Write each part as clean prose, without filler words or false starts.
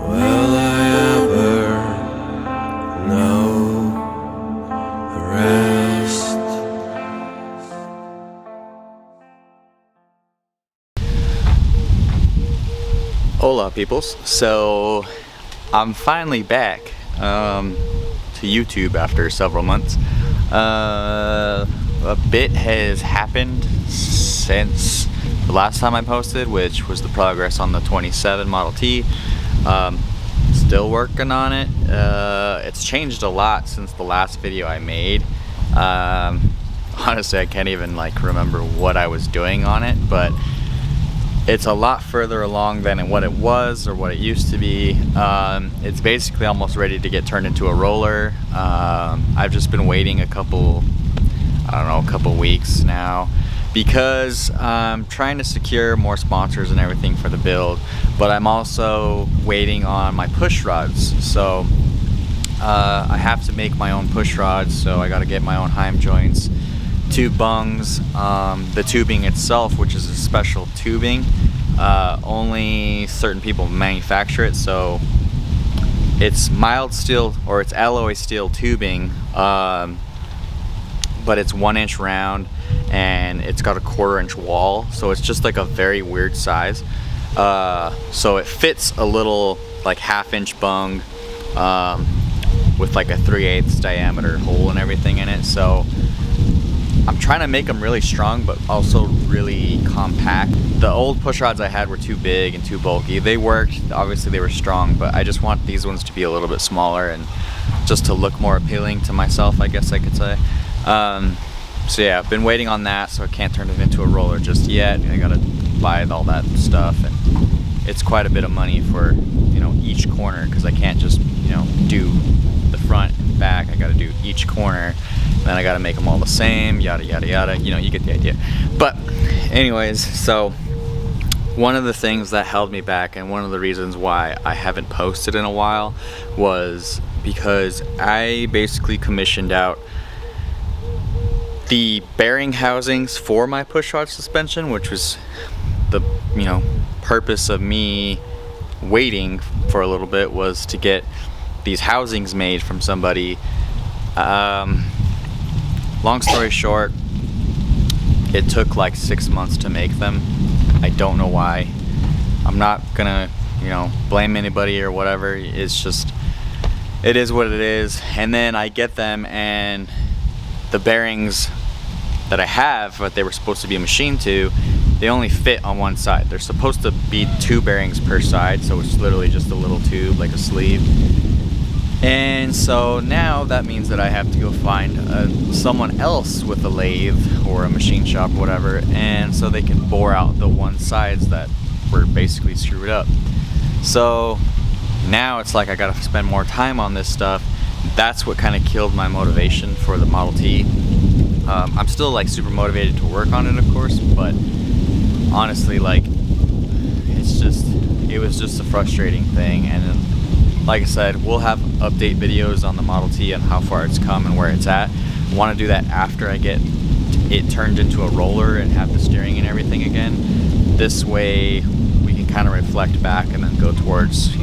Will I ever know rest? Hola peoples, so I'm finally back to YouTube after several months. A bit has happened since the last time I posted, which was the progress on the 27 Model T. Still working on it. It's changed a lot since the last video I made. Honestly, I can't even remember what I was doing on it, but it's a lot further along than what it was or what it used to be. It's basically almost ready to get turned into a roller. I've just been waiting a couple weeks now because I'm trying to secure more sponsors and everything for the build, but I'm also waiting on my push rods. So I have to make my own push rods, so I got to get my own heim joints, two bungs, the tubing itself, which is a special tubing. Only certain people manufacture it, so it's mild steel, or it's alloy steel tubing, but it's 1 inch round and it's got a 1/4 inch wall, so it's just like a very weird size. So it fits a little 1/2 inch bung with a 3/8 diameter hole and everything in it. So I'm trying to make them really strong but also really compact. The old push rods I had were too big and too bulky. They worked, obviously they were strong, but I just want these ones to be a little bit smaller and just to look more appealing to myself, I guess I could say. So yeah, I've been waiting on that, so I can't turn it into a roller just yet. I gotta buy all that stuff, and it's quite a bit of money for, each corner, because I can't just, do the front and back. I gotta do each corner, and then I gotta make them all the same, yada yada yada. You get the idea. But anyways, so one of the things that held me back, and one of the reasons why I haven't posted in a while, was because I basically commissioned out the bearing housings for my push rod suspension, which was the purpose of me waiting for a little bit, was to get these housings made from somebody. Long story short, it took 6 months to make them. I don't know why. I'm not gonna blame anybody or whatever. It's just, it is what it is. And then I get them, and the bearings that I have, what they were supposed to be machined to, they only fit on one side. They're supposed to be 2 bearings per side, so it's literally just a little tube, like a sleeve. And so now that means that I have to go find someone else with a lathe or a machine shop or whatever, and so they can bore out the one sides that were basically screwed up. So now it's I gotta spend more time on this stuff. That's what kind of killed my motivation for the Model T. I'm still super motivated to work on it, of course, but honestly, it was just a frustrating thing. And then, like I said, we'll have update videos on the Model T and how far it's come and where it's at. I want to do that after I get it turned into a roller and have the steering and everything again. This way we can kind of reflect back and then go towards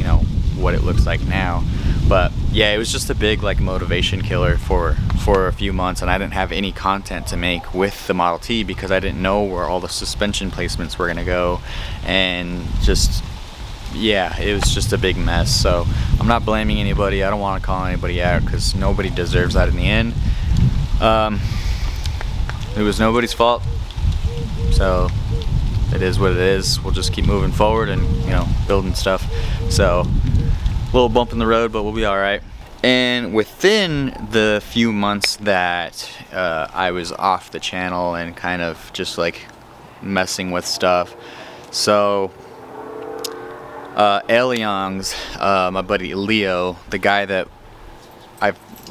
what it looks like now. But yeah, it was just a big motivation killer for a few months, and I didn't have any content to make with the Model T because I didn't know where all the suspension placements were gonna go, and just, yeah, it was just a big mess. So I'm not blaming anybody. I don't want to call anybody out because nobody deserves that in the end. It was nobody's fault, so it is what it is. We'll just keep moving forward and building stuff. So a little bump in the road, but we'll be all right. And within the few months that I was off the channel and kind of just messing with stuff, so Eliong's, my buddy Leo, the guy that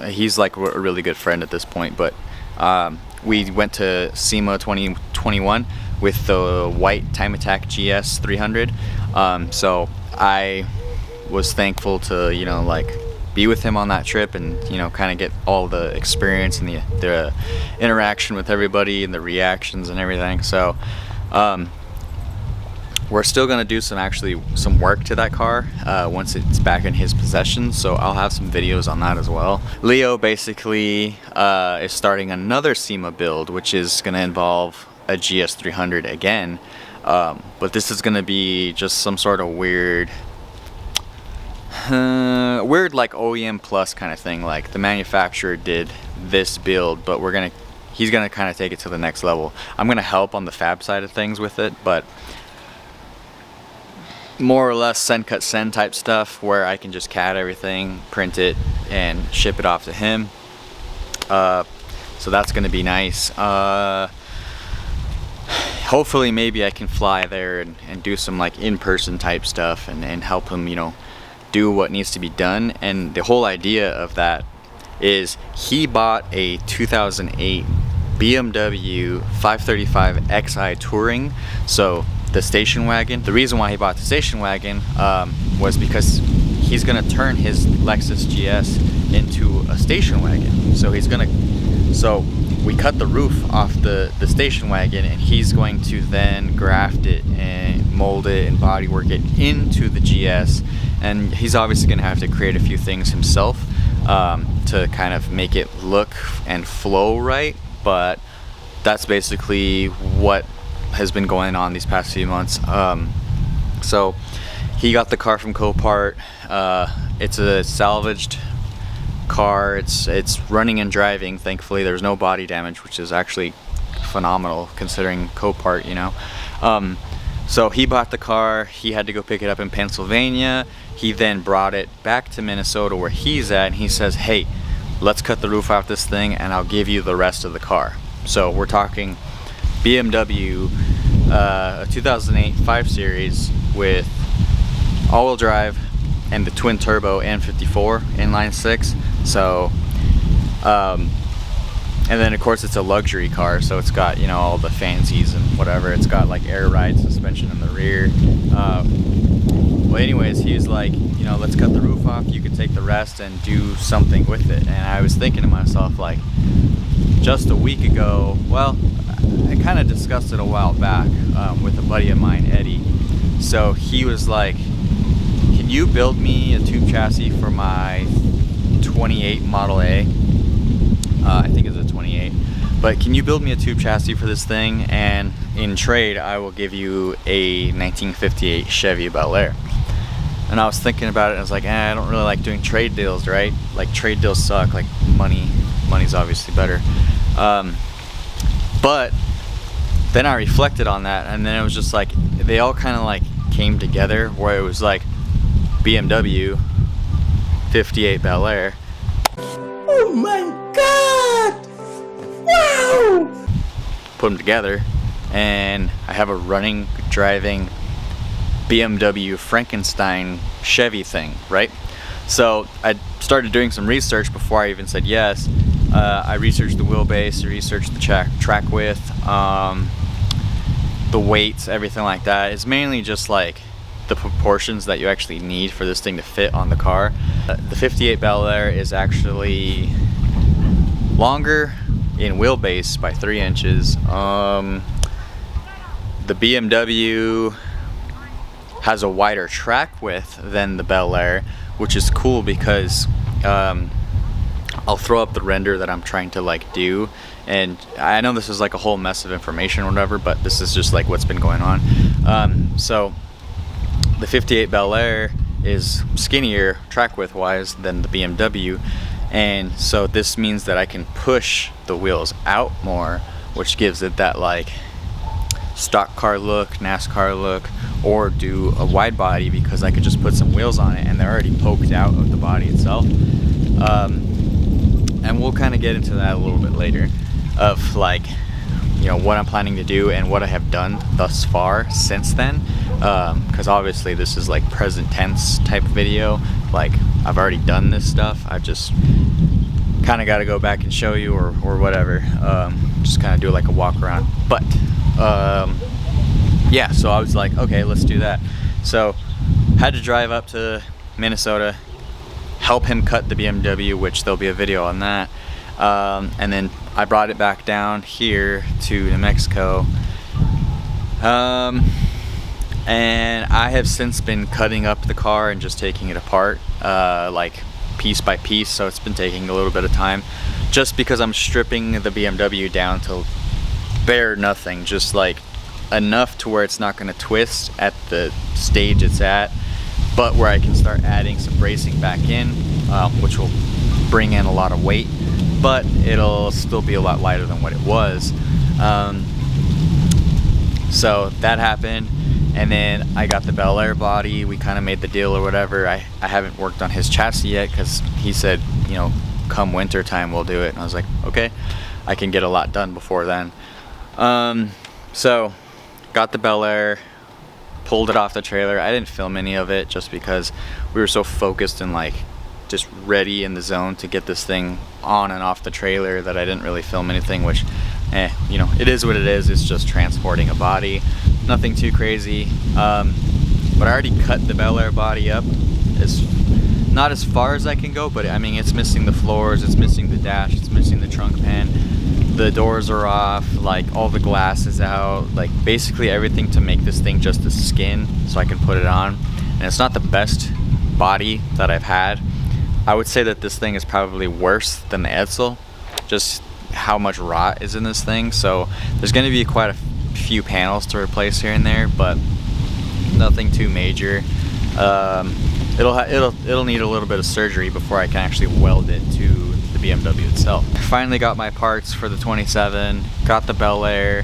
he's a really good friend at this point, but we went to SEMA 2021 with the white Time Attack GS 300. So I was thankful to be with him on that trip and kind of get all the experience and the interaction with everybody and the reactions and everything. So we're still gonna do some work to that car once it's back in his possession, so I'll have some videos on that as well. Leo basically is starting another SEMA build, which is gonna involve a GS300 again, but this is gonna be just some sort of weird like OEM plus kind of thing. Like the manufacturer did this build, but he's gonna kind of take it to the next level. I'm gonna help on the fab side of things with it, but more or less Sendcutsend type stuff where I can just CAD everything, print it, and ship it off to him. So that's gonna be nice. Hopefully maybe I can fly there and do some like in-person type stuff and help him, you know, do what needs to be done. And the whole idea of that is he bought a 2008 BMW 535 Xi Touring, so the station wagon. The reason why he bought the station wagon was because he's gonna turn his Lexus GS into a station wagon. So we cut the roof off the station wagon, and he's going to then graft it and mold it and bodywork it into the GS. And he's obviously gonna have to create a few things himself to kind of make it look and flow right, but that's basically what has been going on these past few months. So he got the car from Copart. It's a salvaged car. It's running and driving. Thankfully there's no body damage, which is actually phenomenal considering Copart, you know. So he bought the car. He had to go pick it up in Pennsylvania. He then brought it back to Minnesota where he's at, and he says, hey, let's cut the roof off this thing and I'll give you the rest of the car. So we're talking BMW, a 2008 5 Series with all-wheel drive and the twin turbo N54 inline 6. So and then of course it's a luxury car, so it's got, you know, all the fancies and whatever. It's got like air ride suspension in the rear. Well, anyways, he was like, you know, let's cut the roof off, you can take the rest and do something with it. And I was thinking to myself, like, just a week ago, well, I kind of discussed it a while back with a buddy of mine, Eddie. So he was like, can you build me a tube chassis for my 28 Model A? I think it's a 28. But can you build me a tube chassis for this thing, and in trade I will give you a 1958 Chevy Bel Air. And I was thinking about it and I was like, I don't really like doing trade deals, right? Like trade deals suck, like money's obviously better. But then I reflected on that, and then it was just like, they all kind of like came together, where it was like BMW 58 Bel Air. Oh my god! Wow! Put them together, and I have a running, driving BMW Frankenstein Chevy thing, right? So I started doing some research before I even said yes. I researched the wheelbase, I researched the track width, the weights, everything like that. It's mainly just like the proportions that you actually need for this thing to fit on the car. The 58 Bel Air is actually longer in wheelbase by 3 inches. The BMW has a wider track width than the Bel Air, which is cool because I'll throw up the render that I'm trying to like do, and I know this is like a whole mess of information or whatever, but this is just like what's been going on. So the 58 Bel Air is skinnier track width wise than the BMW, and so this means that I can push the wheels out more, which gives it that like stock car look, NASCAR look, or do a wide body because I could just put some wheels on it and they're already poked out of the body itself. And we'll kind of get into that a little bit later, of like, you know, what I'm planning to do and what I have done thus far since then, because obviously this is like present tense type video. Like, I've already done this stuff, I've just kind of got to go back and show you or whatever, just kind of do like a walk around. But yeah, so I was like, okay, let's do that. So had to drive up to Minnesota, help him cut the BMW, which there'll be a video on that, and then I brought it back down here to New Mexico. And I have since been cutting up the car and just taking it apart, like piece by piece, so it's been taking a little bit of time just because I'm stripping the BMW down to bare nothing, just like enough to where it's not going to twist at the stage it's at, but where I can start adding some bracing back in, which will bring in a lot of weight, but it'll still be a lot lighter than what it was. So that happened, and then I got the Bel Air body. We kind of made the deal or whatever. I haven't worked on his chassis yet because he said, you know, come winter time we'll do it, and I was like, okay, I can get a lot done before then. So got the Bel Air, pulled it off the trailer. I didn't film any of it just because we were so focused and like just ready in the zone to get this thing on and off the trailer that I didn't really film anything, which, you know, it is what it is. It's just transporting a body, nothing too crazy. But I already cut the Bel Air body up. It's not as far as I can go, but I mean, it's missing the floors, it's missing the dash, it's missing the trunk pan. The doors are off, like all the glass is out, like basically everything to make this thing just a skin so I can put it on. And it's not the best body that I've had. I would say that this thing is probably worse than the Edsel, just how much rot is in this thing. So there's going to be quite a few panels to replace here and there, but nothing too major. It'll need a little bit of surgery before I can actually weld it to the BMW itself. Finally got my parts for the 27, got the Bel Air,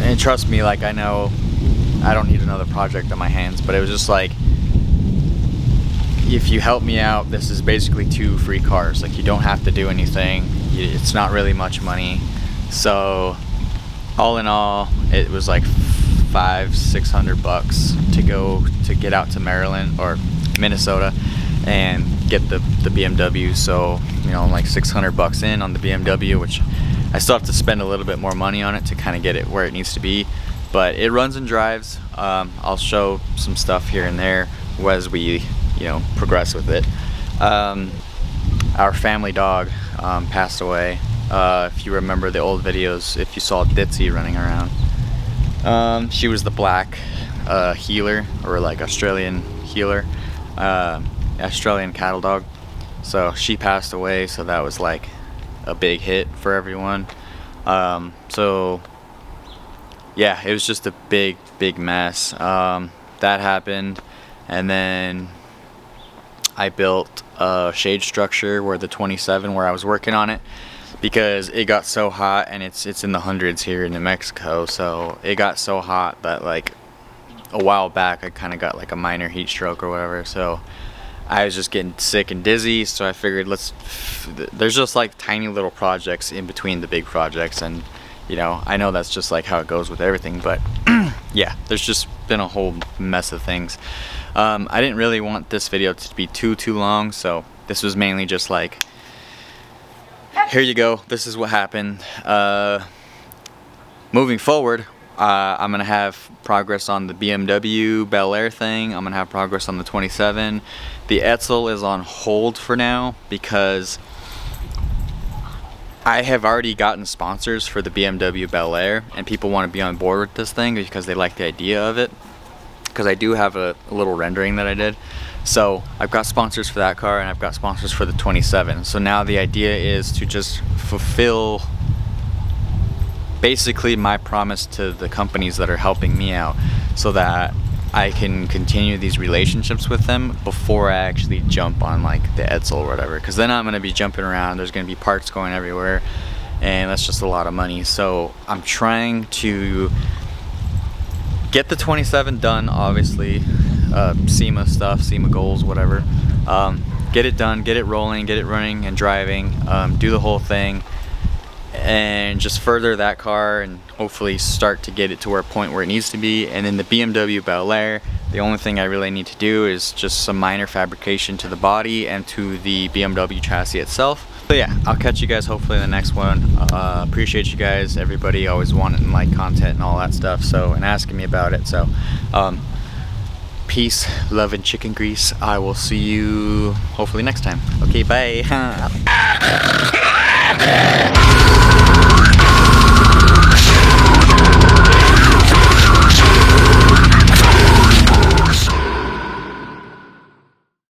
and trust me, like, I know I don't need another project on my hands, but it was just like, if you help me out, this is basically 2 free cars. Like, you don't have to do anything. It's not really much money. So all in all, it was like $500-600 to get out to Maryland or Minnesota and get the BMW. So, you know, like $600 in on the BMW, which I still have to spend a little bit more money on it to kind of get it where it needs to be, but it runs and drives. I'll show some stuff here and there as we, you know, progress with it. Our family dog passed away. If you remember the old videos, if you saw Ditzy running around, she was the black healer, or like Australian healer, Australian cattle dog. So she passed away, so that was like a big hit for everyone. So yeah, it was just a big mess. That happened, and then I built a shade structure where the 27, where I was working on it, because it got so hot, and it's in the hundreds here in New Mexico, so it got so hot that like a while back I kind of got like a minor heat stroke or whatever, so I was just getting sick and dizzy. So I figured there's just like tiny little projects in between the big projects, and you know, I know that's just like how it goes with everything, but yeah, there's just been a whole mess of things. I didn't really want this video to be too long, so this was mainly just like, here you go, this is what happened. Moving forward, I'm gonna have progress on the BMW Bel Air thing. I'm gonna have progress on the 27. The Edsel is on hold for now because I have already gotten sponsors for the BMW Bel Air, and people want to be on board with this thing because they like the idea of it, because I do have a little rendering that I did. So I've got sponsors for that car, and I've got sponsors for the 27. So now the idea is to just fulfill basically my promise to the companies that are helping me out, so that I can continue these relationships with them before I actually jump on like the Edsel or whatever, because then I'm going to be jumping around, there's going to be parts going everywhere, and that's just a lot of money. So I'm trying to get the 27 done, obviously, SEMA stuff, SEMA goals, whatever, get it done, get it rolling, get it running and driving, do the whole thing, and just further that car and hopefully start to get it to a point where it needs to be. And then the BMW Bel Air, the only thing I really need to do is just some minor fabrication to the body and to the BMW chassis itself. So yeah, I'll catch you guys hopefully in the next one. Appreciate you guys, everybody always wanting like content and all that stuff, so, and asking me about it. So peace, love, and chicken grease. I will see you hopefully next time. Okay, bye.